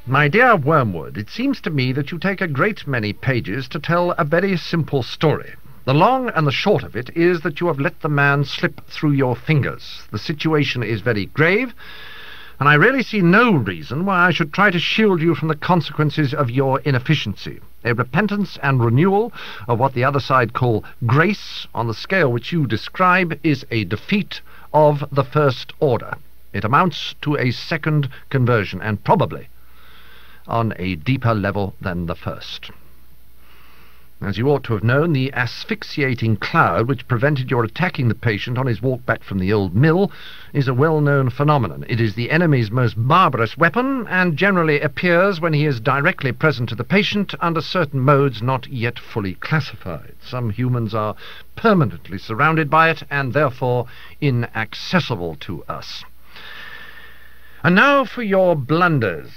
My dear Wormwood, it seems to me that you take a great many pages to tell a very simple story. The long and the short of it is that you have let the man slip through your fingers. The situation is very grave, and I really see no reason why I should try to shield you from the consequences of your inefficiency. A repentance and renewal of what the other side call grace on the scale which you describe is a defeat of the first order. It amounts to a second conversion, and probably on a deeper level than the first. As you ought to have known, the asphyxiating cloud which prevented your attacking the patient on his walk back from the old mill is a well-known phenomenon. It is the enemy's most barbarous weapon, and generally appears when he is directly present to the patient under certain modes not yet fully classified. Some humans are permanently surrounded by it, and therefore inaccessible to us. And now for your blunders.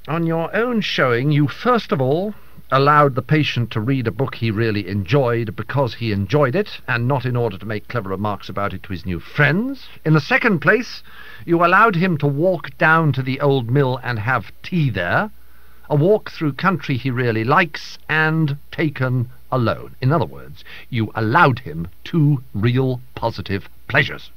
On your own showing, you first of all allowed the patient to read a book he really enjoyed because he enjoyed it, and not in order to make clever remarks about it to his new friends. In the second place, you allowed him to walk down to the old mill and have tea there, a walk through country he really likes, and taken alone. In other words, you allowed him two real positive pleasures.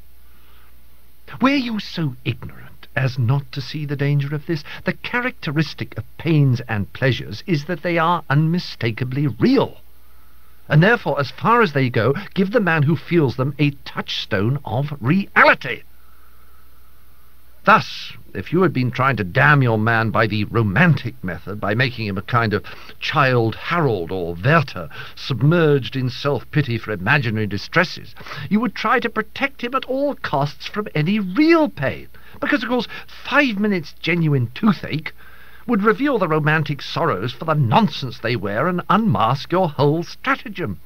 Were you so ignorant as not to see the danger of this? The characteristic of pains and pleasures is that they are unmistakably real, and therefore, as far as they go, give the man who feels them a touchstone of reality. Thus, if you had been trying to damn your man by the romantic method, by making him a kind of child Harold or Werther, submerged in self-pity for imaginary distresses, you would try to protect him at all costs from any real pain, because, of course, 5 minutes genuine toothache would reveal the romantic sorrows for the nonsense they were and unmask your whole stratagem.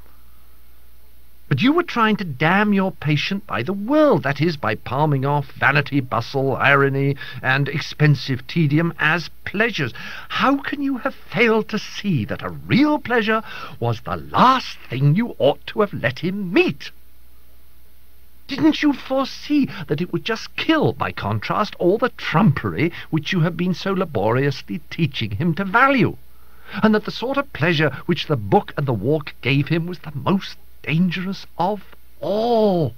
But you were trying to damn your patient by the world, that is, by palming off vanity, bustle, irony, and expensive tedium as pleasures. How can you have failed to see that a real pleasure was the last thing you ought to have let him meet? Didn't you foresee that it would just kill, by contrast, all the trumpery which you have been so laboriously teaching him to value, and that the sort of pleasure which the book and the walk gave him was the most dangerous of all?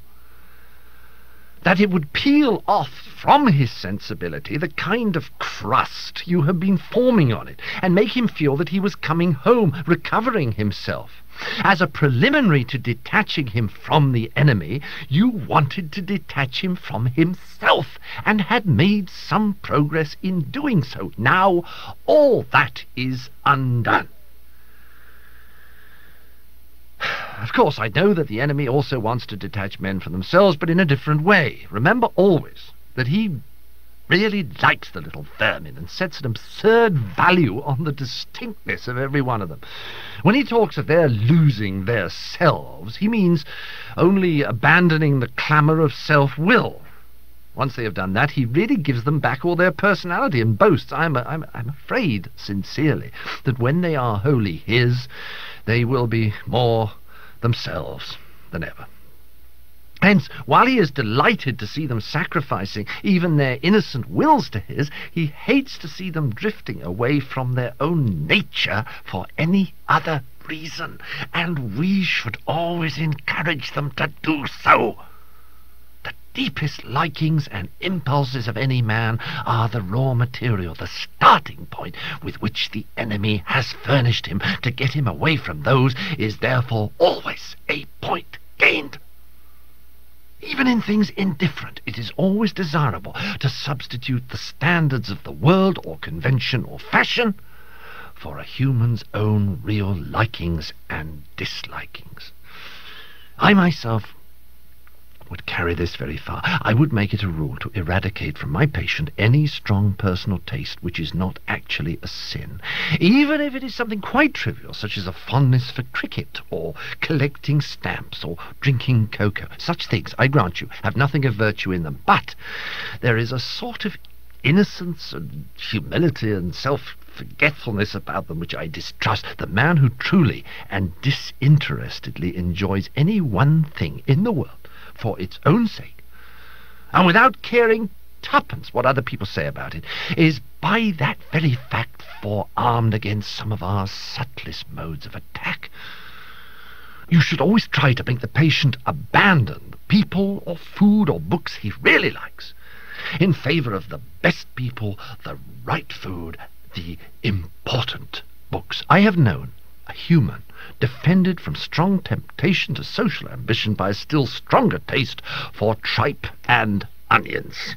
That it would peel off from his sensibility the kind of crust you have been forming on it, and make him feel that he was coming home, recovering himself. As a preliminary to detaching him from the enemy, you wanted to detach him from himself, and had made some progress in doing so. Now all that is undone. Of course, I know that the enemy also wants to detach men from themselves, but in a different way. Remember always that he really likes the little vermin and sets an absurd value on the distinctness of every one of them. When he talks of their losing their selves, he means only abandoning the clamour of self-will. Once they have done that, he really gives them back all their personality, and boasts, I'm afraid, sincerely, that when they are wholly his, they will be more themselves than ever. Hence, while he is delighted to see them sacrificing even their innocent wills to his, he hates to see them drifting away from their own nature for any other reason, and we should always encourage them to do so. The deepest likings and impulses of any man are the raw material, the starting point with which the enemy has furnished him. To get him away from those is therefore always a point gained. Even in things indifferent, it is always desirable to substitute the standards of the world, or convention, or fashion, for a human's own real likings and dislikings. I myself would carry this very far. I would make it a rule to eradicate from my patient any strong personal taste which is not actually a sin, even if it is something quite trivial, such as a fondness for cricket, or collecting stamps, or drinking cocoa. Such things, I grant you, have nothing of virtue in them, but there is a sort of innocence and humility and self-forgetfulness about them which I distrust. The man who truly and disinterestedly enjoys any one thing in the world for its own sake, and without caring twopence what other people say about it, is by that very fact forearmed against some of our subtlest modes of attack. You should always try to make the patient abandon the people or food or books he really likes in favor of the best people, the right food, the important books. I have known a human defended from strong temptation to social ambition by a still stronger taste for tripe and onions.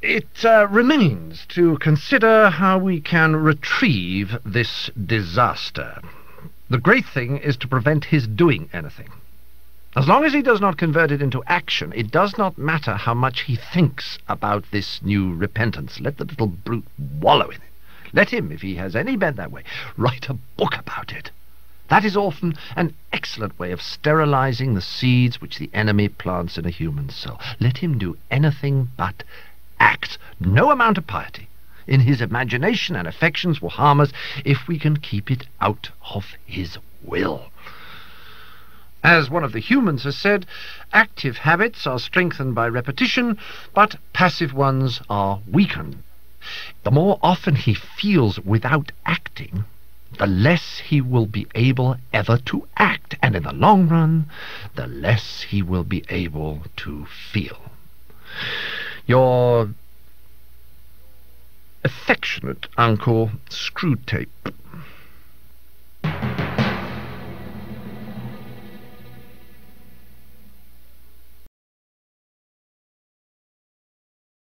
It remains to consider how we can retrieve this disaster. The great thing is to prevent his doing anything. As long as he does not convert it into action, it does not matter how much he thinks about this new repentance. Let the little brute wallow in it. Let him, if he has any bent that way, write a book about it. That is often an excellent way of sterilizing the seeds which the enemy plants in a human soul. Let him do anything but act. No amount of piety in his imagination and affections will harm us if we can keep it out of his will. As one of the humans has said, active habits are strengthened by repetition, but passive ones are weakened. The more often he feels without acting, the less he will be able ever to act, and in the long run, the less he will be able to feel. Your affectionate uncle, Screwtape.